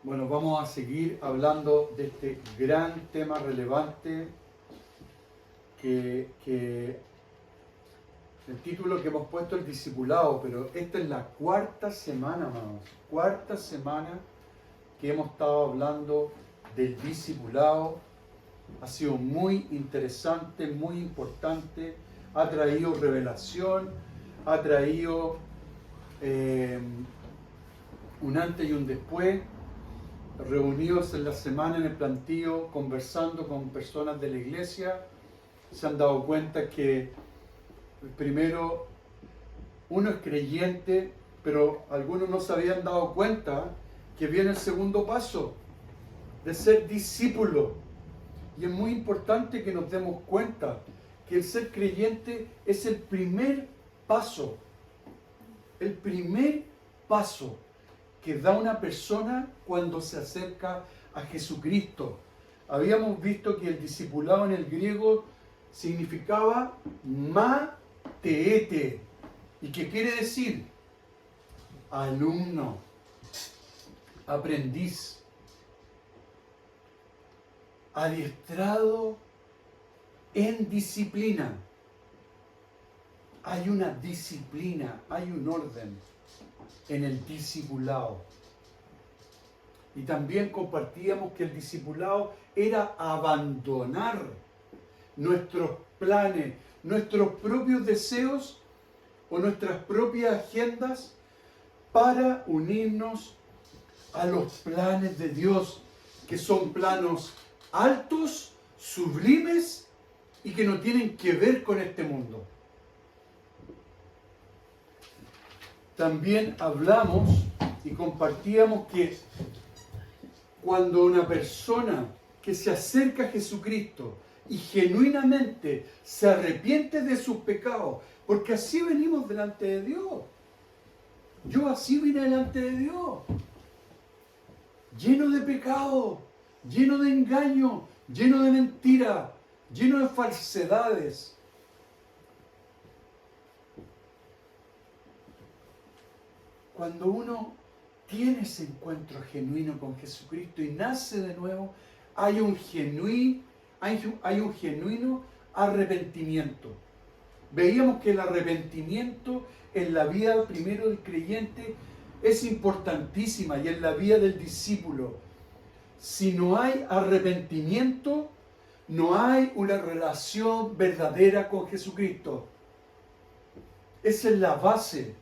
Bueno, vamos a seguir hablando de este gran tema relevante que el título que hemos puesto es el discipulado, pero esta es la cuarta semana, amados, cuarta semana que hemos estado hablando del discipulado. Ha sido muy interesante, muy importante, ha traído revelación, ha traído un antes y un después, reunidos en la semana en el plantío, conversando con personas de la iglesia, se han dado cuenta que primero uno es creyente, pero algunos no se habían dado cuenta que viene el segundo paso, de ser discípulo. Y es muy importante que nos demos cuenta que el ser creyente es el primer paso que da una persona cuando se acerca a Jesucristo. Habíamos visto que el discipulado en el griego significaba mateete, y que quiere decir alumno, aprendiz, adiestrado en disciplina. Hay una disciplina, hay un orden en el discipulado. Y también compartíamos que el discipulado era abandonar nuestros planes, nuestros propios deseos o nuestras propias agendas para unirnos a los planes de Dios, que son planos altos, sublimes y que no tienen que ver con este mundo. También hablamos y compartíamos que cuando una persona que se acerca a Jesucristo y genuinamente se arrepiente de sus pecados, porque así venimos delante de Dios. Yo así vine delante de Dios, lleno de pecado, lleno de engaño, lleno de mentira, lleno de falsedades. Cuando uno tiene ese encuentro genuino con Jesucristo y nace de nuevo, hay un genuino arrepentimiento. Veíamos que el arrepentimiento en la vida primero del creyente es importantísima, y en la vida del discípulo. Si no hay arrepentimiento, no hay una relación verdadera con Jesucristo. Esa es la base.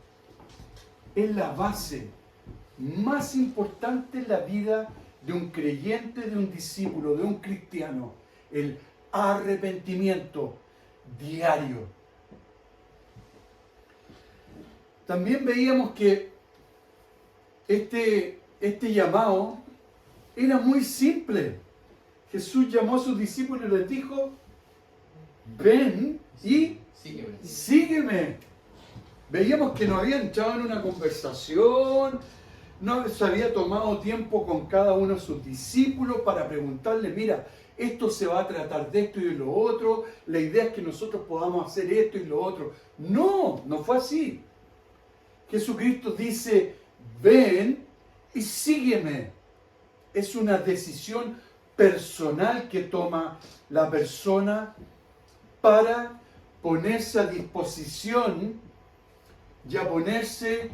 Es la base más importante en la vida de un creyente, de un discípulo, de un cristiano. El arrepentimiento diario. También veíamos que este llamado era muy simple. Jesús llamó a sus discípulos y les dijo: ven y sígueme. Veíamos que no había entrado en una conversación, no se había tomado tiempo con cada uno de sus discípulos para preguntarle: mira, esto se va a tratar de esto y de lo otro, la idea es que nosotros podamos hacer esto y lo otro. No fue así. Jesucristo dice: ven y sígueme. Es una decisión personal que toma la persona para ponerse a disposición y a ponerse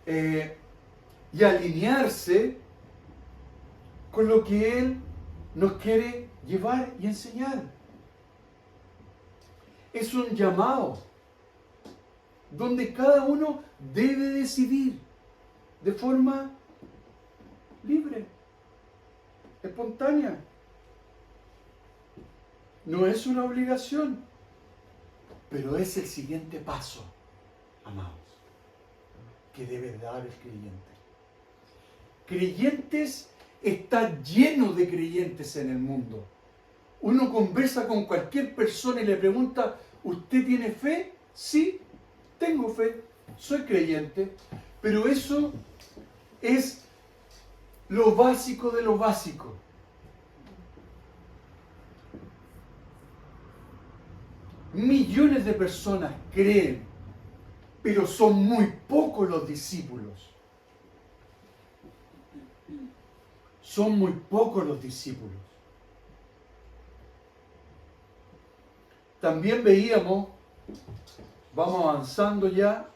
y alinearse con lo que Él nos quiere llevar y enseñar. Es un llamado donde cada uno debe decidir de forma libre, espontánea. No es una obligación, pero es el siguiente paso, amados, que debe dar el creyente. Creyentes, está lleno de creyentes en el mundo. Uno conversa con cualquier persona y le pregunta: ¿usted tiene fe? Sí, tengo fe, soy creyente. Pero eso es lo básico de lo básico. Millones de personas creen, pero son muy pocos los discípulos. Son muy pocos los discípulos. También veíamos, vamos avanzando ya,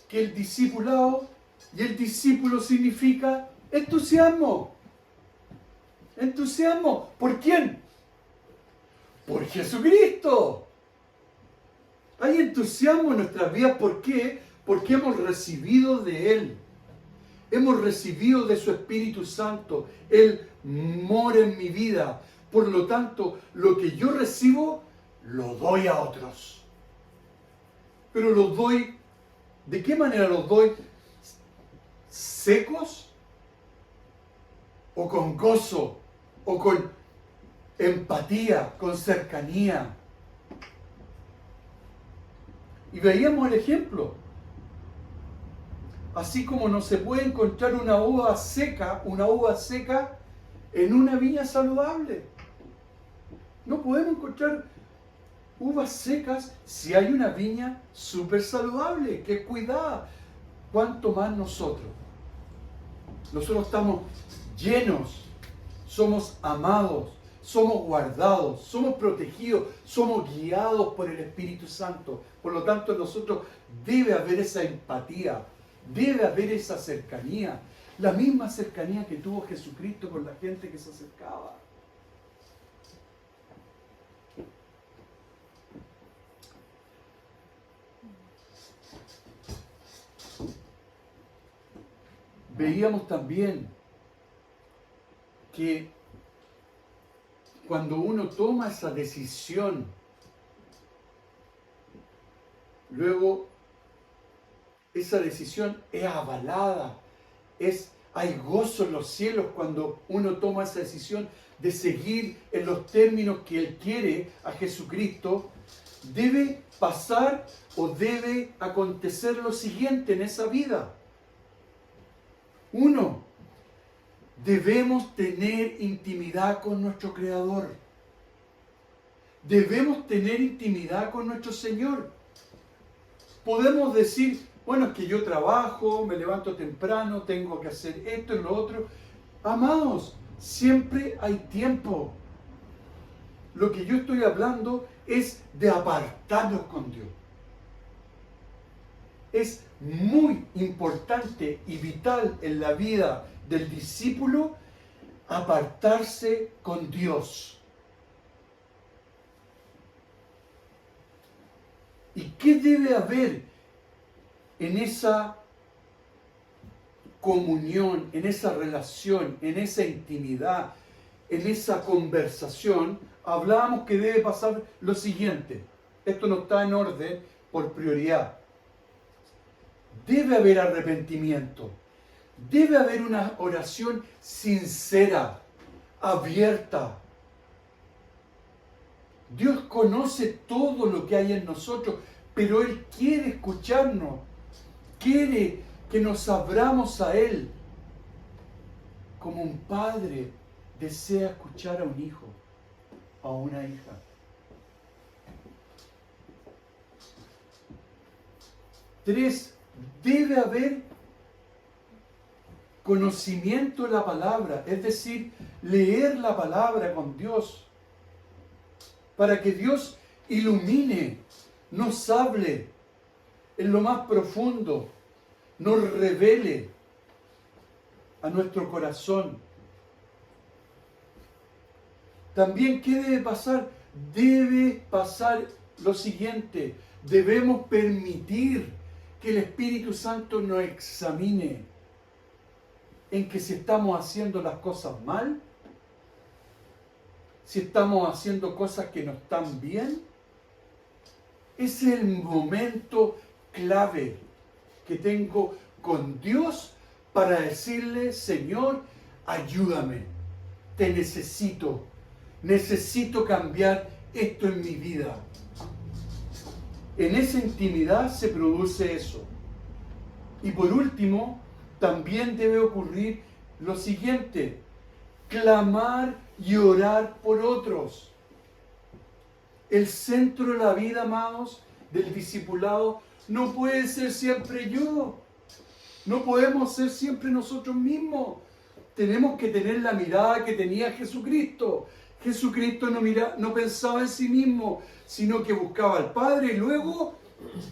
que el discipulado y el discípulo significa entusiasmo. Entusiasmo. ¿Por quién? Por Jesucristo. Hay entusiasmo en nuestras vidas. ¿Por qué? Porque hemos recibido de Él. Hemos recibido de su Espíritu Santo. Él mora en mi vida. Por lo tanto, lo que yo recibo, lo doy a otros. Pero los doy, ¿de qué manera los doy? ¿Secos? ¿O con gozo? ¿O con empatía? ¿Con cercanía? Y veíamos el ejemplo. Así como no se puede encontrar una uva seca en una viña saludable. No podemos encontrar uvas secas si hay una viña súper saludable, que es cuidada. ¿Cuánto más nosotros? Nosotros estamos llenos, somos amados, somos guardados, somos protegidos, somos guiados por el Espíritu Santo. Por lo tanto, en nosotros debe haber esa empatía, debe haber esa cercanía, la misma cercanía que tuvo Jesucristo con la gente que se acercaba. Veíamos también que cuando uno toma esa decisión, luego esa decisión es avalada, hay gozo en los cielos cuando uno toma esa decisión de seguir en los términos que Él quiere a Jesucristo. Debe pasar o debe acontecer lo siguiente en esa vida. Uno, debemos tener intimidad con nuestro Creador. Debemos tener intimidad con nuestro Señor. Podemos decir, bueno, es que yo trabajo, me levanto temprano, tengo que hacer esto y lo otro. Amados, siempre hay tiempo. Lo que yo estoy hablando es de apartarnos con Dios. Es muy importante y vital en la vida del discípulo apartarse con Dios. ¿Y qué debe haber en esa comunión, en esa relación, en esa intimidad, en esa conversación? Hablábamos que debe pasar lo siguiente. Esto no está en orden por prioridad. Debe haber arrepentimiento. Debe haber una oración sincera, abierta. Dios conoce todo lo que hay en nosotros, pero Él quiere escucharnos. Quiere que nos abramos a Él. Como un padre desea escuchar a un hijo, a una hija. Tres, debe haber conocimiento de la palabra, es decir, leer la palabra con Dios, para que Dios ilumine, nos hable en lo más profundo, nos revele a nuestro corazón. También, ¿qué debe pasar? Debe pasar lo siguiente: debemos permitir que el Espíritu Santo nos examine en que si estamos haciendo las cosas mal, si estamos haciendo cosas que no están bien. Es el momento clave que tengo con Dios para decirle: Señor, ayúdame, te necesito cambiar esto en mi vida. En esa intimidad se produce eso. Y por último, también debe ocurrir lo siguiente: clamar y orar por otros. El centro de la vida, amados, del discipulado no puede ser siempre yo. No podemos ser siempre nosotros mismos. tenemos que tener la mirada que tenía Jesucristo. Jesucristo no pensaba en sí mismo, sino que buscaba al Padre y luego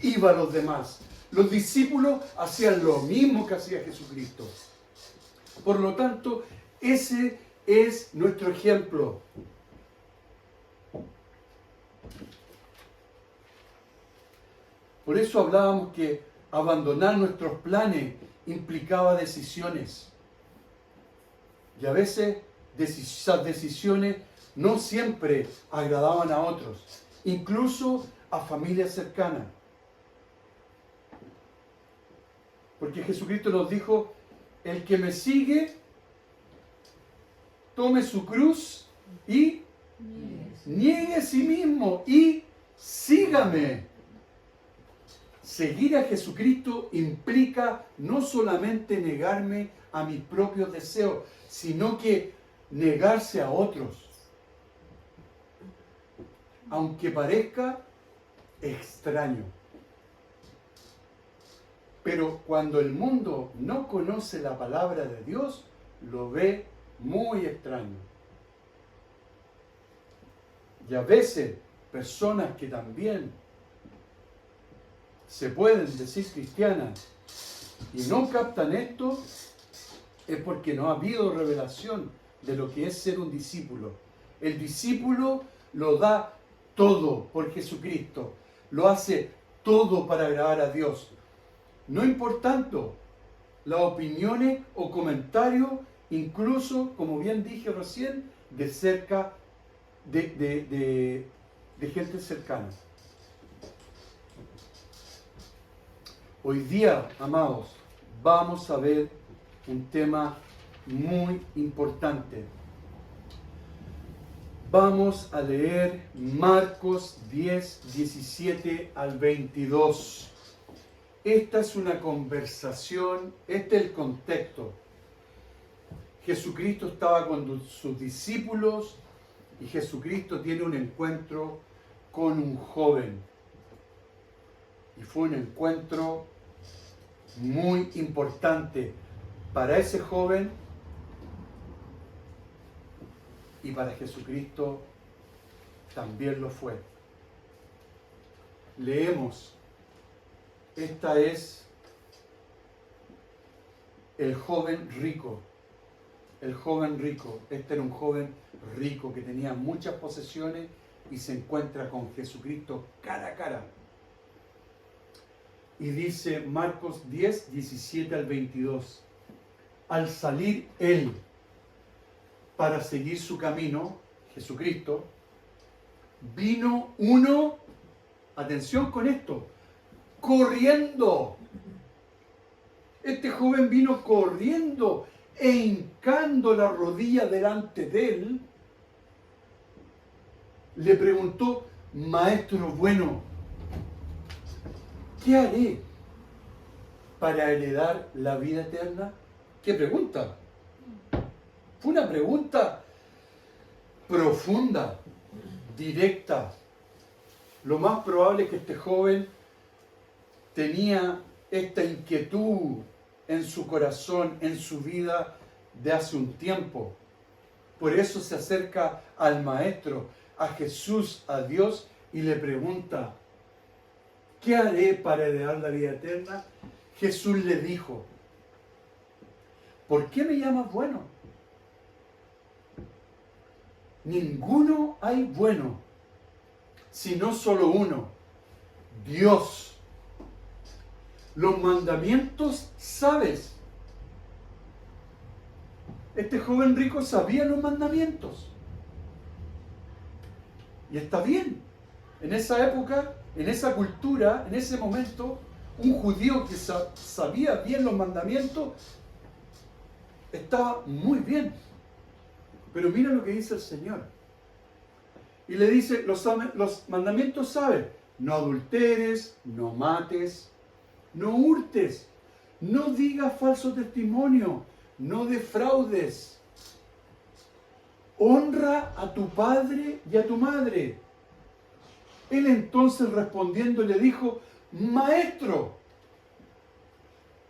iba a los demás. Los discípulos hacían lo mismo que hacía Jesucristo. Por lo tanto, ese es nuestro ejemplo. Por eso hablábamos que abandonar nuestros planes implicaba decisiones. Y a veces esas decisiones no siempre agradaban a otros, incluso a familias cercanas. Porque Jesucristo nos dijo, el que me sigue, tome su cruz y niegue a sí mismo y sígame. Seguir a Jesucristo implica no solamente negarme a mis propios deseos, sino que negarse a otros. Aunque parezca extraño. Pero cuando el mundo no conoce la palabra de Dios, lo ve muy extraño. Y a veces, personas que también se pueden decir cristianas y no captan esto, es porque no ha habido revelación de lo que es ser un discípulo. El discípulo lo da todo por Jesucristo, lo hace todo para agradar a Dios. No importando las opiniones o comentarios, incluso, como bien dije recién, de cerca, de gente cercana. Hoy día, amados, vamos a ver un tema muy importante. Vamos a leer Marcos 10, 17 al 22. Esta es una conversación, este es el contexto. Jesucristo estaba con sus discípulos y Jesucristo tiene un encuentro con un joven. Y fue un encuentro muy importante para ese joven y para Jesucristo también lo fue. Leemos. Esta es el joven rico. El joven rico. Este era un joven rico que tenía muchas posesiones y se encuentra con Jesucristo cara a cara. Y dice Marcos 10, 17 al 22. Al salir él para seguir su camino, Jesucristo, vino uno, atención con esto, corriendo. Este joven vino corriendo e hincando la rodilla delante de él, le preguntó, maestro bueno, ¿qué haré para heredar la vida eterna? ¿Qué pregunta? Fue una pregunta profunda, directa. Lo más probable es que este joven tenía esta inquietud en su corazón, en su vida de hace un tiempo. Por eso se acerca al Maestro, a Jesús, a Dios, y le pregunta, ¿qué haré para heredar la vida eterna? Jesús le dijo, ¿por qué me llamas bueno? Ninguno hay bueno, sino solo uno, Dios. Los mandamientos sabes. Este joven rico sabía los mandamientos. Y está bien. En esa época, en esa cultura, en ese momento, un judío que sabía bien los mandamientos estaba muy bien. Pero mira lo que dice el Señor. Y le dice, los mandamientos sabes. No adulteres, no mates, no hurtes, no digas falso testimonio, no defraudes. Honra a tu padre y a tu madre. Él entonces respondiendo le dijo, Maestro,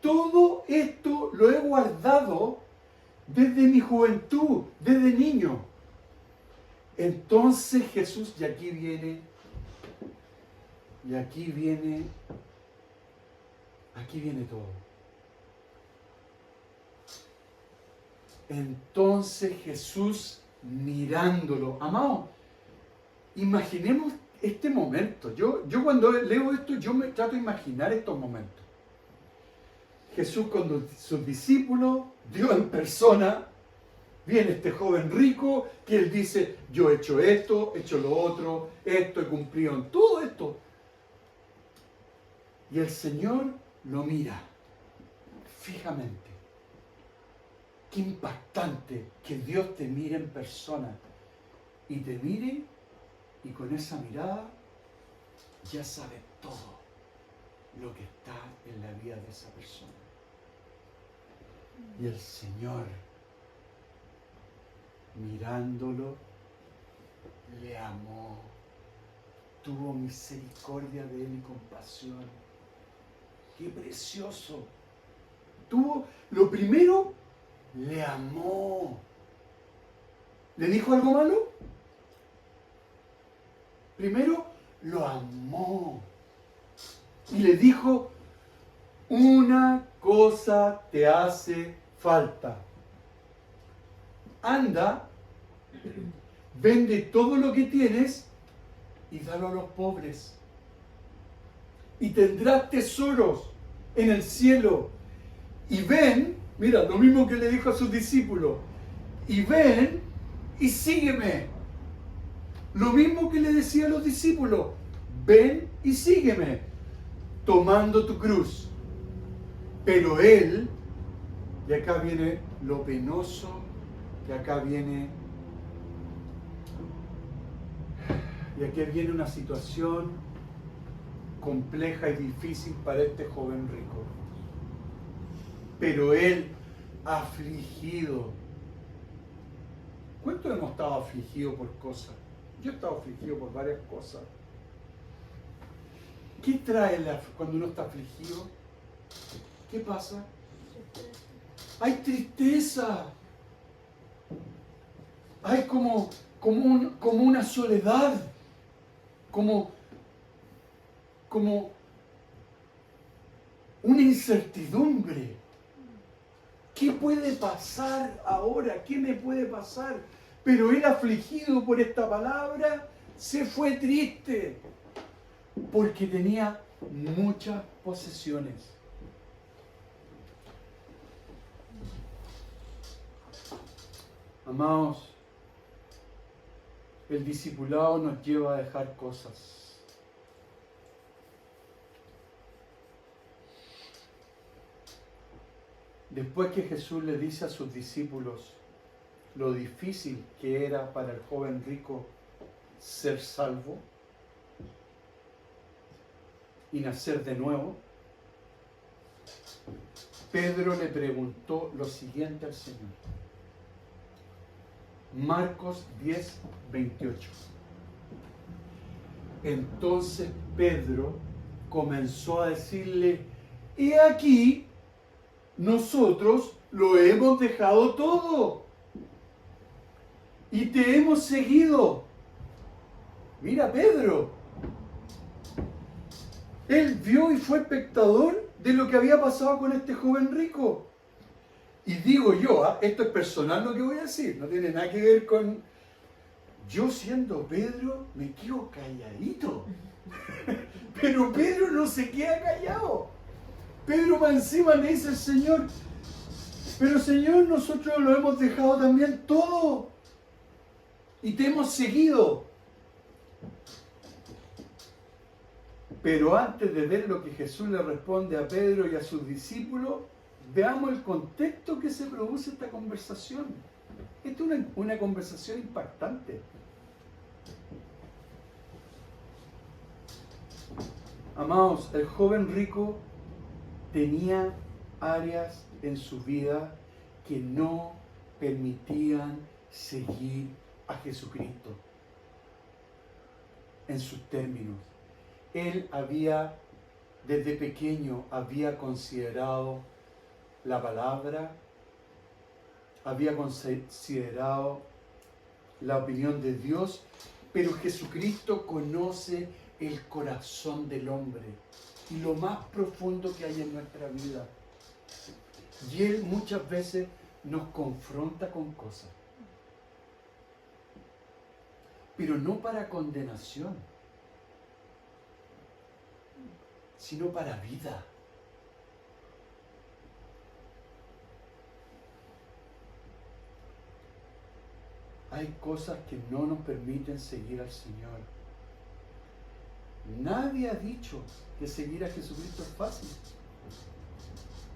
todo esto lo he guardado desde mi juventud, desde niño. Entonces Jesús, y aquí viene todo. Entonces Jesús mirándolo, amado, imaginemos este momento. Yo cuando leo esto, yo me trato de imaginar estos momentos. Jesús con sus discípulos, Dios en persona, viene este joven rico que él dice, yo he hecho esto, he hecho lo otro, esto he cumplido en todo esto. Y el Señor lo mira fijamente. Qué impactante que Dios te mire en persona y te mire y con esa mirada ya sabe todo lo que está en la vida de esa persona. Y el Señor, mirándolo, le amó, tuvo misericordia de él y compasión. ¡Qué precioso! Lo primero, le amó. ¿Le dijo algo malo? Primero, lo amó. Y le dijo, una cosa te hace falta. Anda, vende todo lo que tienes y dalo a los pobres. Y tendrás tesoros en el cielo. Y ven, mira, lo mismo que le dijo a sus discípulos. Y ven y sígueme. Lo mismo que le decía a los discípulos. Ven y sígueme, tomando tu cruz. Pero él, y acá viene lo penoso, y acá viene una situación compleja y difícil para este joven rico. Pero él, afligido. ¿Cuántos hemos estado afligidos por cosas? Yo he estado afligido por varias cosas. ¿Qué trae cuando uno está afligido? ¿Qué pasa? Hay tristeza. Hay como una soledad. Como una incertidumbre. ¿Qué puede pasar ahora? ¿Qué me puede pasar? Pero él, afligido por esta palabra, se fue triste porque tenía muchas posesiones. Amados, el discipulado nos lleva a dejar cosas. Después que Jesús le dice a sus discípulos lo difícil que era para el joven rico ser salvo y nacer de nuevo, Pedro le preguntó lo siguiente al Señor. Marcos 10, 28. Entonces Pedro comenzó a decirle, he aquí, nosotros lo hemos dejado todo y te hemos seguido. Mira, Pedro, él vio y fue espectador de lo que había pasado con este joven rico. Y digo yo, esto es personal lo que voy a decir, no tiene nada que ver con... Yo siendo Pedro me quedo calladito. Pero Pedro no se queda callado. Pedro más encima le dice al Señor, pero Señor, nosotros lo hemos dejado también todo y te hemos seguido. Pero antes de ver lo que Jesús le responde a Pedro y a sus discípulos, veamos el contexto que se produce esta conversación. Esta es una conversación impactante. Amados, el joven rico tenía áreas en su vida que no permitían seguir a Jesucristo en sus términos. Él desde pequeño había considerado la palabra, había considerado la opinión de Dios, pero Jesucristo conoce el corazón del hombre y lo más profundo que hay en nuestra vida. Y Él muchas veces nos confronta con cosas, pero no para condenación, sino para vida. Hay cosas que no nos permiten seguir al Señor. Nadie ha dicho que seguir a Jesucristo es fácil.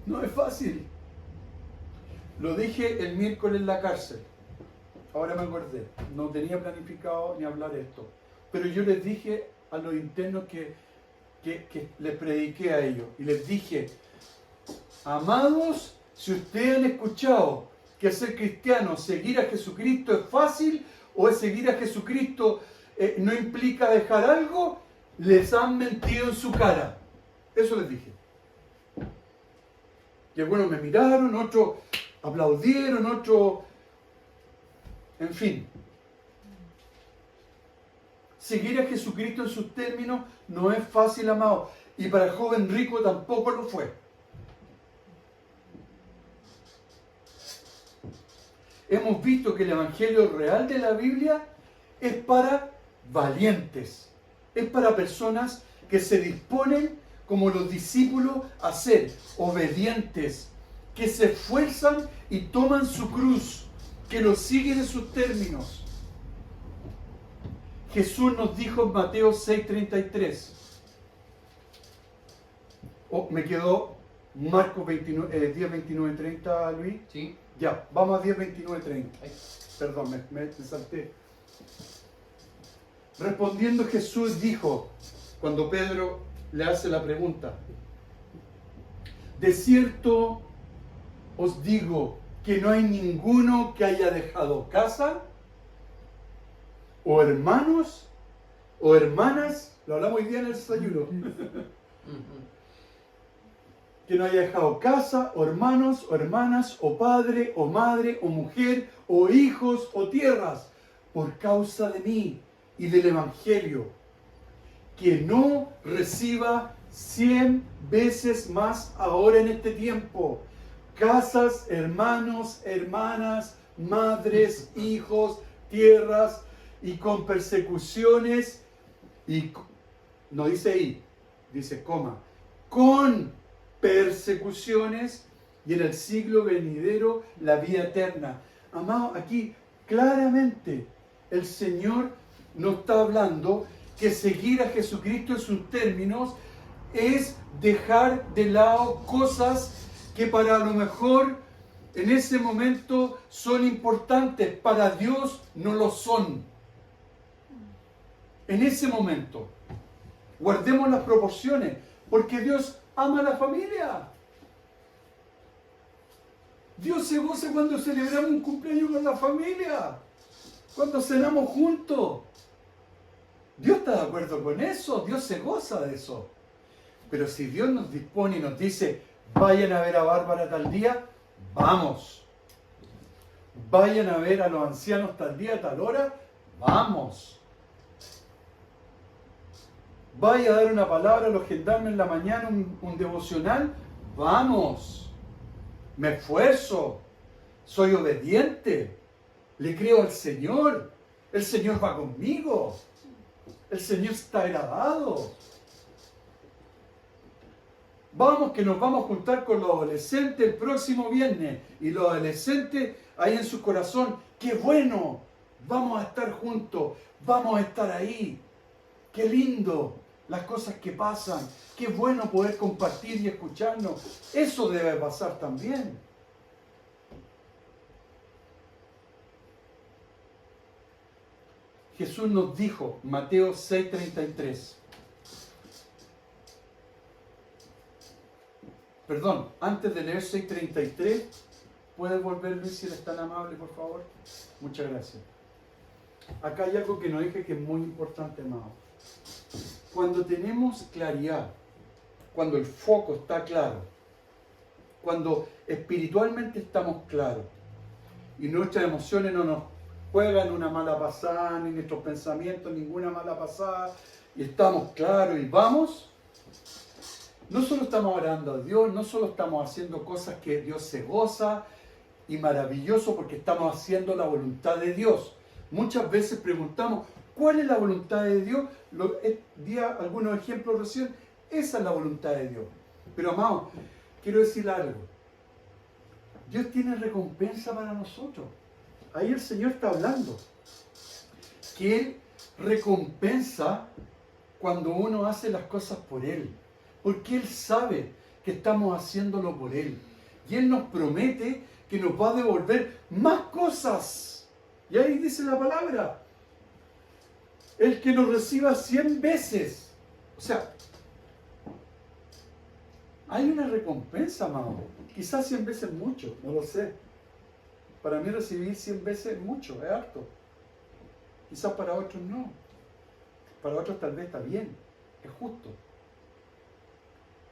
No es fácil. Lo dije el miércoles en la cárcel. Ahora me acordé. No tenía planificado ni hablar esto. Pero yo les dije a los internos que les prediqué a ellos. Y les dije, amados, si ustedes han escuchado que ser cristiano, seguir a Jesucristo es fácil, o es seguir a Jesucristo no implica dejar algo, les han mentido en su cara. Eso les dije. Y algunos me miraron, otros aplaudieron, otros... En fin. Seguir a Jesucristo en sus términos no es fácil, amado. Y para el joven rico tampoco lo fue. Hemos visto que el evangelio real de la Biblia es para valientes. Es para personas que se disponen, como los discípulos, a ser obedientes, que se esfuerzan y toman su cruz, que lo siguen en sus términos. Jesús nos dijo en Mateo 6:33. Me quedó Marcos 10, 29, 30, Luis. Sí. Ya, vamos a 10, 29, 30. Perdón, me salté. Respondiendo Jesús dijo, cuando Pedro le hace la pregunta, de cierto os digo que no hay ninguno que haya dejado casa, o hermanos, o hermanas, lo hablamos hoy día en el desayuno, que no haya dejado casa, o hermanos, o hermanas, o padre, o madre, o mujer, o hijos, o tierras, por causa de mí y del Evangelio, que no reciba 100 veces más ahora en este tiempo, casas, hermanos, hermanas, madres, hijos, tierras, y con persecuciones, y no dice ahí, dice coma, con persecuciones, y en el siglo venidero la vida eterna. Amado, aquí claramente el Señor nos está hablando que seguir a Jesucristo en sus términos es dejar de lado cosas que para lo mejor en ese momento son importantes, para Dios no lo son. En ese momento, guardemos las proporciones, porque Dios ama a la familia. Dios se goza cuando celebramos un cumpleaños con la familia, cuando cenamos juntos. Dios está de acuerdo con eso, Dios se goza de eso. Pero si Dios nos dispone y nos dice, vayan a ver a Bárbara tal día, vamos. Vayan a ver a los ancianos tal día, tal hora, vamos. Vaya a dar una palabra a los gendarmes en la mañana, un devocional, vamos. Me esfuerzo, soy obediente, le creo al Señor, el Señor va conmigo, el Señor está agradado. Vamos, que nos vamos a juntar con los adolescentes el próximo viernes, y los adolescentes ahí en su corazón, qué bueno, vamos a estar juntos, vamos a estar ahí, qué lindo las cosas que pasan, qué bueno poder compartir y escucharnos. Eso debe pasar también. Jesús nos dijo, Mateo 6:33. Perdón, antes de leer 6:33, ¿puedes volver, Luis, si eres tan amable, por favor? Muchas gracias. Acá hay algo que nos dije que es muy importante, amado. Cuando tenemos claridad, cuando el foco está claro, cuando espiritualmente estamos claros, y nuestras emociones no nos juegan una mala pasada, ni nuestros pensamientos ninguna mala pasada, y estamos claros y vamos, no solo estamos orando a Dios, no solo estamos haciendo cosas que Dios se goza y maravilloso porque estamos haciendo la voluntad de Dios. Muchas veces preguntamos, ¿cuál es la voluntad de Dios? Di algunos ejemplos recién, esa es la voluntad de Dios. Pero amados, quiero decir algo. Dios tiene recompensa para nosotros. Ahí el Señor está hablando. Que Él recompensa cuando uno hace las cosas por Él. Porque Él sabe que estamos haciéndolo por Él. Y Él nos promete que nos va a devolver más cosas. Y ahí dice la palabra. El que nos reciba 100 veces. O sea, hay una recompensa, amado. Quizás 100 veces es mucho, no lo sé. Para mí recibir 100 veces es mucho, es harto. Quizás para otros no. Para otros tal vez está bien, es justo.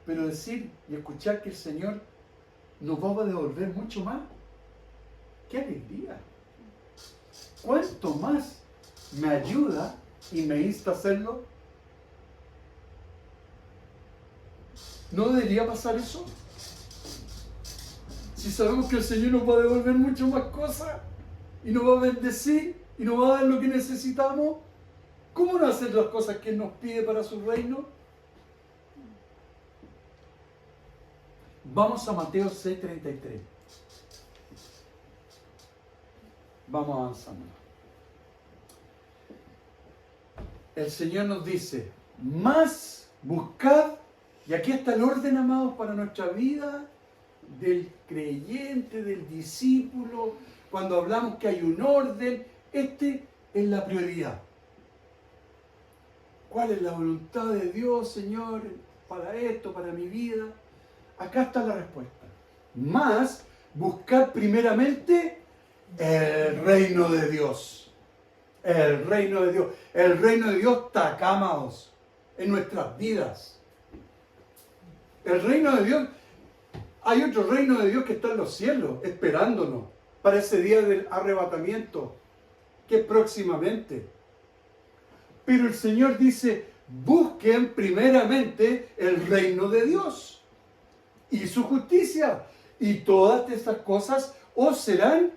Pero decir y escuchar que el Señor nos va a devolver mucho más, ¡qué alegría! ¿Cuánto más me ayuda y me insta a hacerlo? ¿No debería pasar eso? Si sabemos que el Señor nos va a devolver mucho más cosas y nos va a bendecir y nos va a dar lo que necesitamos, ¿cómo no hacer las cosas que Él nos pide para su reino? Vamos a Mateo 6:33. Vamos avanzando. El Señor nos dice, más buscad, y aquí está el orden, amados, para nuestra vida, del creyente, del discípulo. Cuando hablamos que hay un orden, este es la prioridad. ¿Cuál es la voluntad de Dios, Señor, para esto, para mi vida? Acá está la respuesta. Más buscar primeramente el reino de Dios. El reino de Dios. El reino de Dios está acá, amados, en nuestras vidas. El reino de Dios, hay otro reino de Dios que está en los cielos, esperándonos para ese día del arrebatamiento, que es próximamente. Pero el Señor dice, busquen primeramente el reino de Dios y su justicia, y todas estas cosas os serán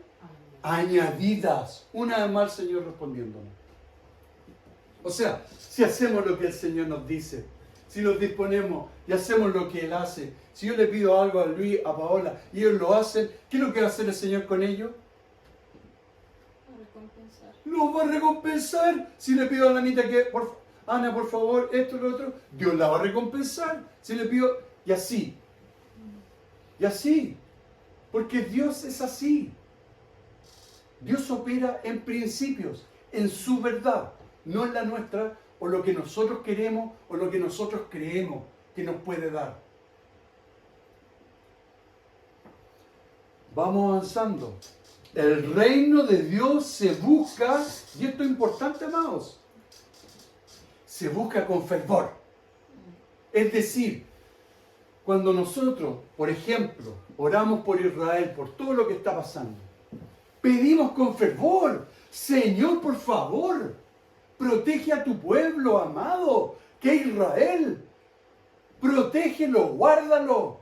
añadidas. Una vez más el Señor respondiéndonos. O sea, si hacemos lo que el Señor nos dice, si nos disponemos y hacemos lo que Él hace, si yo le pido algo a Luis, a Paola, y ellos lo hacen, ¿qué es lo que va a hacer el Señor con ellos? Los va a recompensar. Si le pido a la Anita que, Ana, por favor, esto y lo otro, Dios la va a recompensar. Si le pido, y así. Y así. Porque Dios es así. Dios opera en principios, en su verdad, no en la nuestra, o lo que nosotros queremos, o lo que nosotros creemos que nos puede dar. Vamos avanzando. El reino de Dios se busca, y esto es importante, amados, se busca con fervor. Es decir, cuando nosotros, por ejemplo, oramos por Israel, por todo lo que está pasando, pedimos con fervor, Señor, por favor, protege a tu pueblo amado, que es Israel. Protégelo, guárdalo.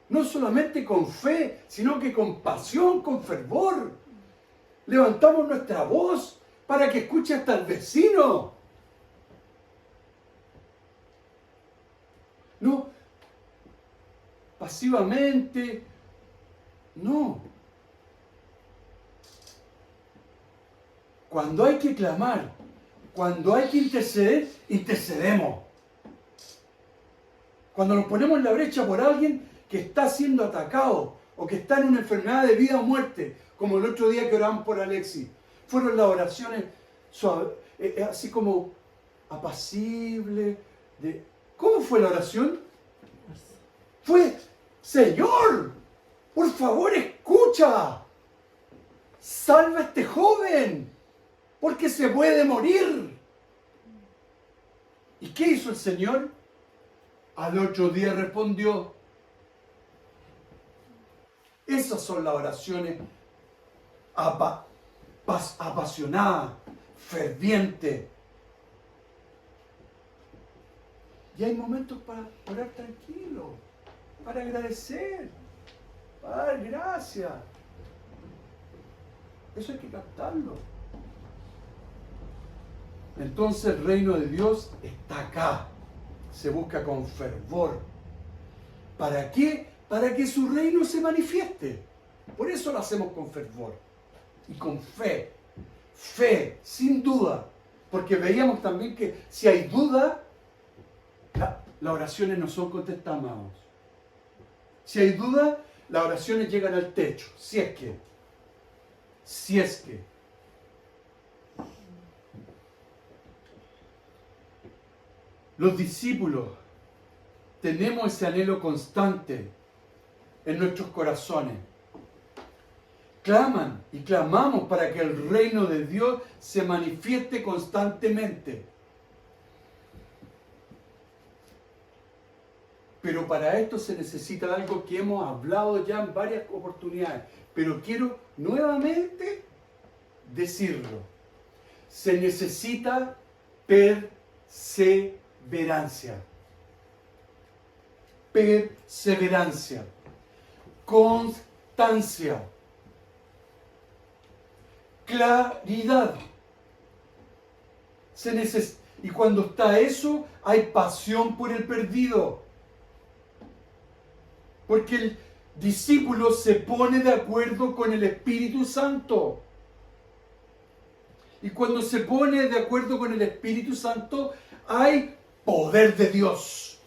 No solamente con fe, sino que con pasión, con fervor. Levantamos nuestra voz para que escuche hasta el vecino. No pasivamente, no. Cuando hay que clamar, cuando hay que interceder, intercedemos. Cuando nos ponemos en la brecha por alguien que está siendo atacado o que está en una enfermedad de vida o muerte, como el otro día que oramos por Alexis, fueron las oraciones suaves, así como apacibles. ¿Cómo fue la oración? Fue, Señor, por favor escucha, salva a este joven, porque se puede morir. ¿Y qué hizo el Señor? Al otro día respondió. Esas son las oraciones apasionada, ferviente. Y hay momentos para orar tranquilo, para agradecer, para dar gracias. Eso hay que captarlo. Entonces el reino de Dios está acá. Se busca con fervor. ¿Para qué? Para que su reino se manifieste. Por eso lo hacemos con fervor y con fe. Fe, sin duda. Porque veíamos también que si hay duda, las oraciones no son contestadas, amados. Si hay duda, las oraciones llegan al techo. Si es que. Los discípulos tenemos ese anhelo constante en nuestros corazones. Claman y clamamos para que el reino de Dios se manifieste constantemente. Pero para esto se necesita algo que hemos hablado ya en varias oportunidades. Pero quiero nuevamente decirlo. Se necesita perseverancia. Perseverancia. Constancia. Claridad. Y cuando está eso, hay pasión por el perdido. Porque el discípulo se pone de acuerdo con el Espíritu Santo. Y cuando se pone de acuerdo con el Espíritu Santo, hay poder de Dios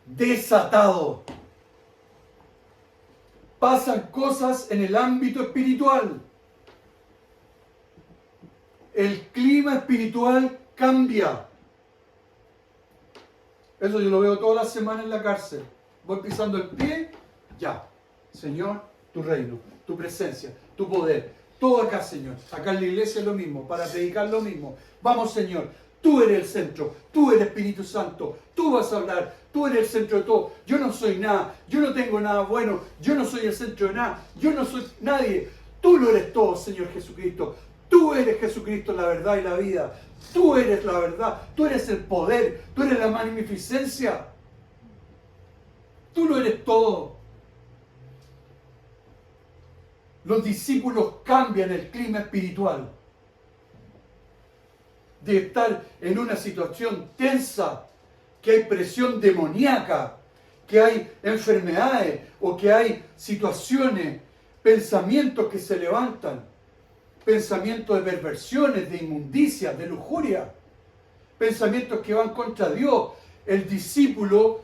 desatado. Pasan cosas en el ámbito espiritual. El clima espiritual cambia. Eso yo lo veo toda la semana en la cárcel. Voy pisando el pie, ya. Señor, tu reino, tu presencia, tu poder. Todo acá, Señor. Acá en la iglesia es lo mismo, para predicar lo mismo. Vamos, Señor. Tú eres el centro, tú eres Espíritu Santo. Tú vas a hablar, tú eres el centro de todo. Yo no soy nada, yo no tengo nada bueno, yo no soy el centro de nada, yo no soy nadie. Tú lo eres todo, Señor Jesucristo. Tú eres Jesucristo, la verdad y la vida. Tú eres la verdad, tú eres el poder, tú eres la magnificencia. Tú lo eres todo. Los discípulos cambian el clima espiritual. De estar en una situación tensa, que hay presión demoníaca, que hay enfermedades o que hay situaciones, pensamientos que se levantan, pensamientos de perversiones, de inmundicia, de lujuria, pensamientos que van contra Dios. El discípulo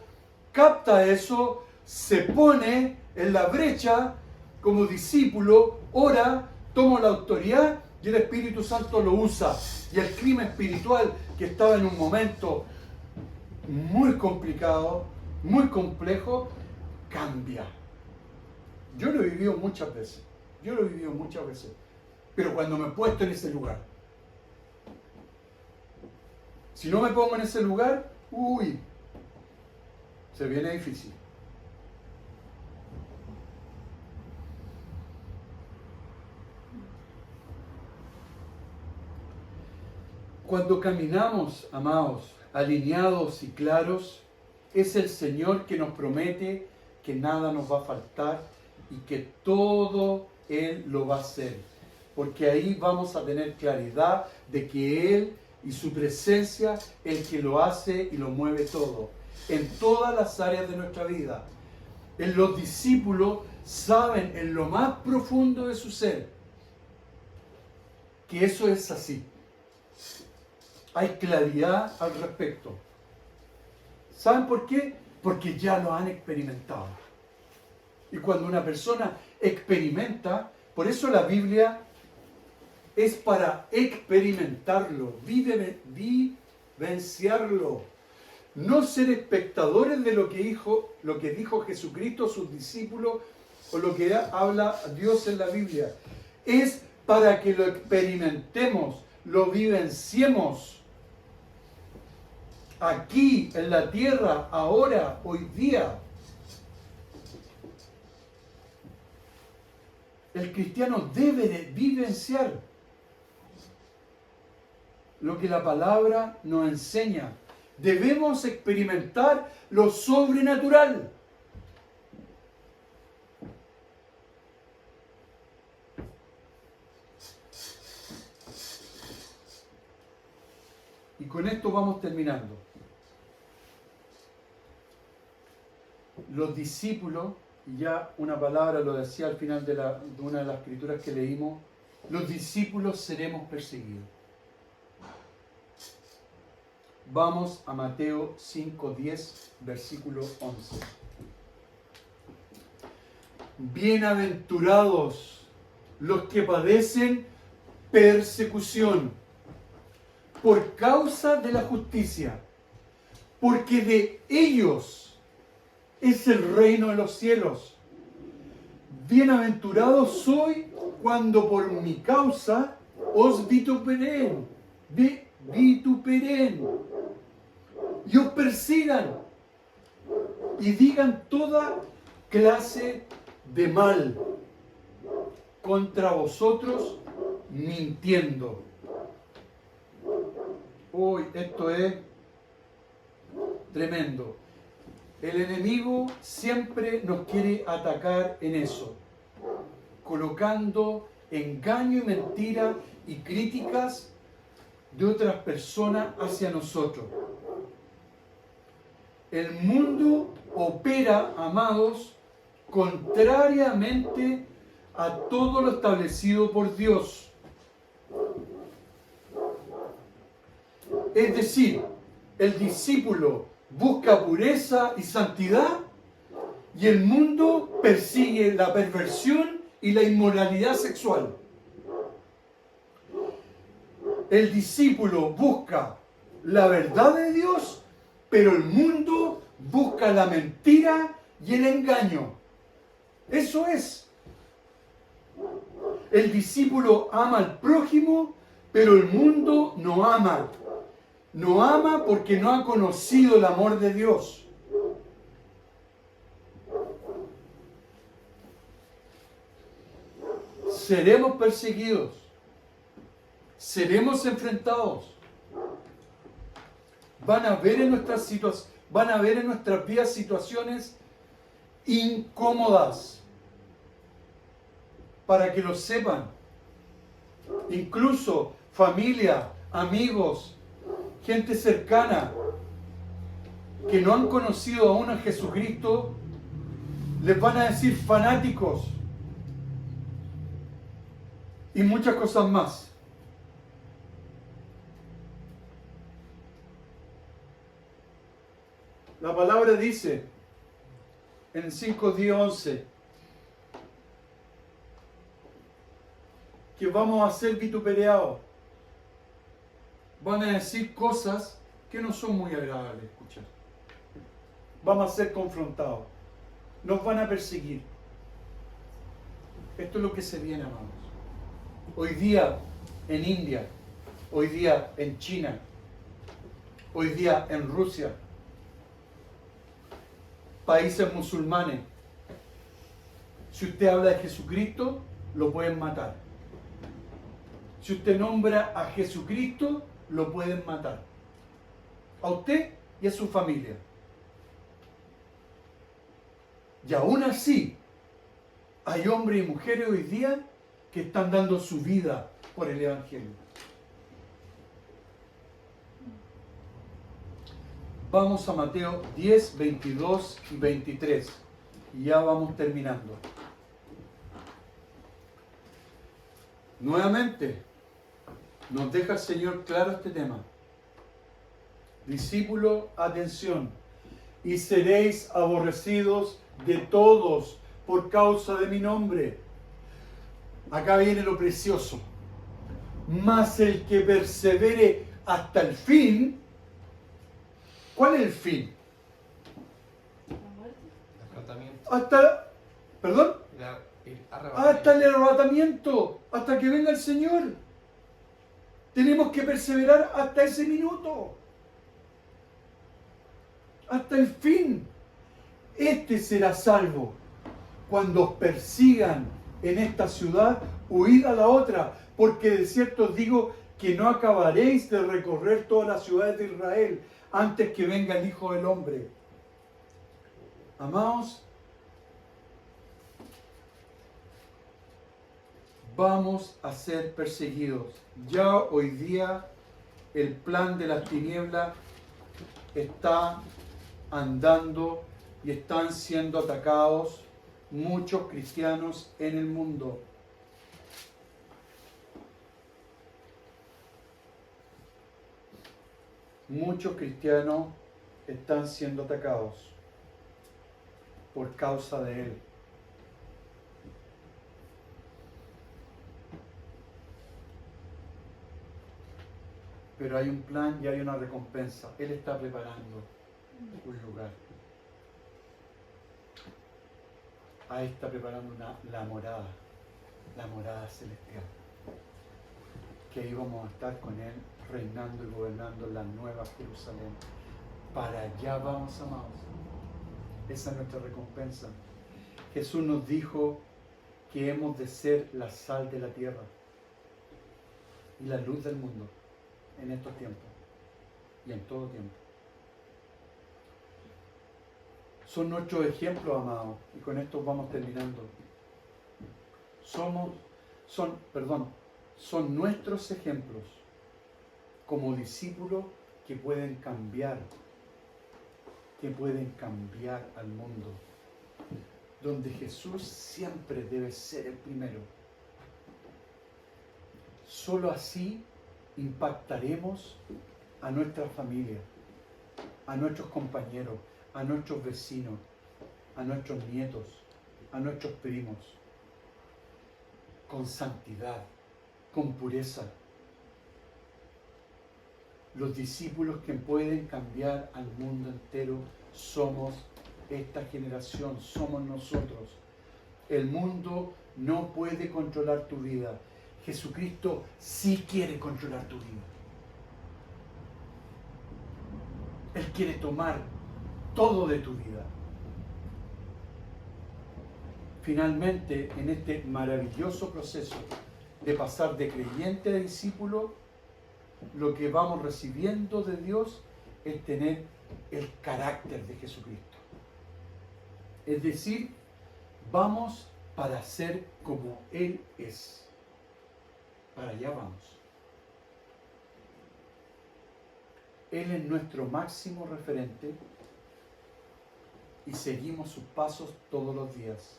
capta eso, se pone en la brecha como discípulo, ora, toma la autoridad y el Espíritu Santo lo usa. Y el clima espiritual, que estaba en un momento muy complicado, muy complejo, cambia. Yo lo he vivido muchas veces. Pero cuando me he puesto en ese lugar. Si no me pongo en ese lugar, se viene difícil. Cuando caminamos, amados, alineados y claros, es el Señor que nos promete que nada nos va a faltar y que todo Él lo va a hacer. Porque ahí vamos a tener claridad de que Él y su presencia, el que lo hace y lo mueve todo, en todas las áreas de nuestra vida. Los discípulos saben en lo más profundo de su ser que eso es así. Hay claridad al respecto. ¿Saben por qué? Porque ya lo han experimentado. Y cuando una persona experimenta, por eso la Biblia es para experimentarlo, vivenciarlo. No ser espectadores de lo que dijo Jesucristo a sus discípulos o lo que habla Dios en la Biblia. Es para que lo experimentemos, lo vivenciemos. Aquí, en la tierra, ahora, hoy día. El cristiano debe de vivenciar lo que la palabra nos enseña. Debemos experimentar lo sobrenatural. Y con esto vamos terminando. Los discípulos, y ya una palabra lo decía al final de una de las escrituras que leímos, los discípulos seremos perseguidos. Vamos a Mateo 5:10, versículo 11. Bienaventurados los que padecen persecución por causa de la justicia, porque de ellos es el reino de los cielos. Bienaventurado soy cuando por mi causa os vituperen y os persigan y digan toda clase de mal contra vosotros mintiendo. Hoy esto es tremendo. El enemigo siempre nos quiere atacar en eso, colocando engaño y mentira y críticas de otras personas hacia nosotros. El mundo opera, amados, contrariamente a todo lo establecido por Dios. Es decir, el discípulo busca pureza y santidad y el mundo persigue la perversión y la inmoralidad sexual. El discípulo busca la verdad de Dios, pero el mundo busca la mentira y el engaño. Eso es. El discípulo ama al prójimo, pero el mundo no ama. No ama porque no ha conocido el amor de Dios. Seremos perseguidos. Seremos enfrentados. Van a haber en nuestras vidas situaciones incómodas. Para que lo sepan. Incluso familia, amigos, gente cercana que no han conocido aún a Jesucristo, les van a decir fanáticos y muchas cosas más. La palabra dice en 5:10-11 que vamos a ser vituperados. Van a decir cosas que no son muy agradables de escuchar. Vamos a ser confrontados. Nos van a perseguir. Esto es lo que se viene, amados. Hoy día en India, hoy día en China, hoy día en Rusia, países musulmanes, si usted habla de Jesucristo, lo pueden matar. Si usted nombra a Jesucristo, lo pueden matar. A usted y a su familia. Y aún así, hay hombres y mujeres hoy día que están dando su vida por el Evangelio. Vamos a Mateo 10, 22 y 23. Y ya vamos terminando. Nuevamente, nos deja el Señor claro este tema. Discípulo, atención. Y seréis aborrecidos de todos por causa de mi nombre. Acá viene lo precioso. Mas el que persevere hasta el fin. ¿Cuál es el fin? Hasta el arrebatamiento, hasta que venga el Señor. Tenemos que perseverar hasta ese minuto. Hasta el fin. Este será salvo cuando os persigan en esta ciudad, huid a la otra, porque de cierto os digo que no acabaréis de recorrer todas las ciudades de Israel antes que venga el Hijo del Hombre. Amados, vamos a ser perseguidos. Ya hoy día el plan de las tinieblas está andando y están siendo atacados muchos cristianos en el mundo. Muchos cristianos están siendo atacados por causa de él. Pero hay un plan y hay una recompensa. Él está preparando un lugar. Ahí está preparando la morada celestial. Que ahí vamos a estar con Él, reinando y gobernando la nueva Jerusalén. Para allá vamos, amados. Esa es nuestra recompensa. Jesús nos dijo que hemos de ser la sal de la tierra y la luz del mundo en estos tiempos y en todo tiempo. Son nuestros ejemplos, amados, y con esto vamos terminando. Son nuestros ejemplos como discípulos que pueden cambiar al mundo, donde Jesús siempre debe ser el primero. Solo así impactaremos a nuestra familia, a nuestros compañeros, a nuestros vecinos, a nuestros nietos, a nuestros primos, con santidad, con pureza. Los discípulos que pueden cambiar al mundo entero somos esta generación, somos nosotros. El mundo no puede controlar tu vida. Jesucristo sí quiere controlar tu vida. Él quiere tomar todo de tu vida. Finalmente, en este maravilloso proceso de pasar de creyente a discípulo, lo que vamos recibiendo de Dios es tener el carácter de Jesucristo. Es decir, vamos para ser como Él es. Para allá vamos. Él es nuestro máximo referente y seguimos sus pasos todos los días.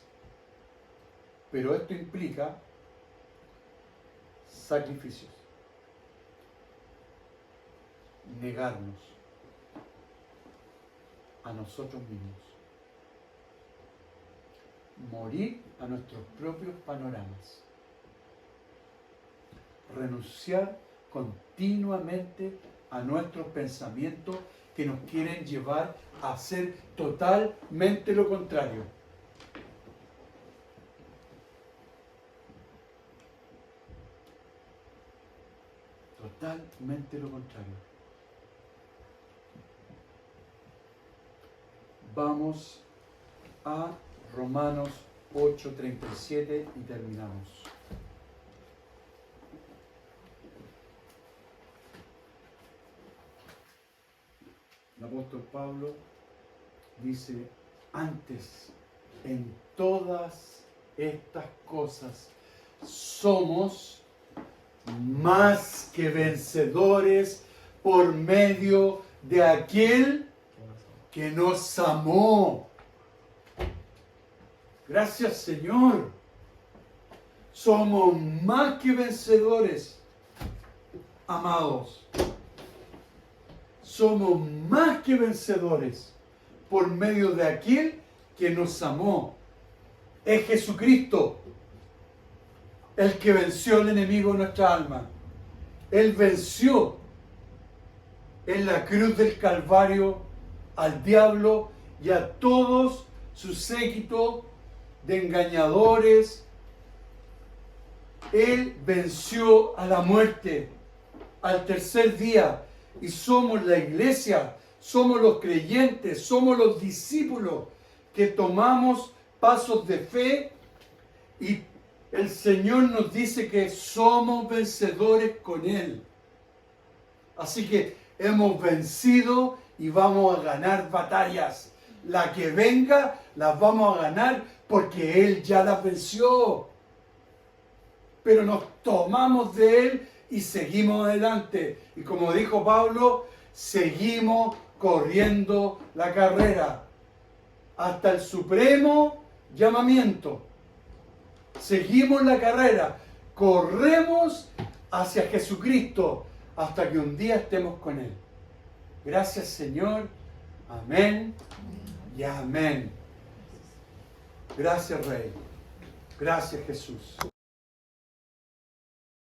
Pero esto implica sacrificios, negarnos a nosotros mismos, morir a nuestros propios panoramas, renunciar continuamente a nuestros pensamientos que nos quieren llevar a hacer totalmente lo contrario. Totalmente lo contrario. Vamos a Romanos 8:37 y terminamos. El apóstol Pablo dice: antes, en todas estas cosas, somos más que vencedores por medio de aquel que nos amó. Gracias, Señor. Somos más que vencedores, amados. Somos más que vencedores por medio de aquel que nos amó. Es Jesucristo el que venció al enemigo de nuestra alma. Él venció en la cruz del Calvario al diablo y a todos sus séquitos de engañadores. Él venció a la muerte al tercer día. Y somos la iglesia, somos los creyentes, somos los discípulos que tomamos pasos de fe y El Señor nos dice que somos vencedores con Él. Así que hemos vencido y vamos a ganar batallas. La que venga, las vamos a ganar porque Él ya las venció. Pero nos tomamos de Él y seguimos adelante. Y como dijo Pablo, seguimos corriendo la carrera hasta el supremo llamamiento. Seguimos la carrera, corremos hacia Jesucristo hasta que un día estemos con Él. Gracias, Señor. Amén y amén. Gracias, Rey. Gracias, Jesús.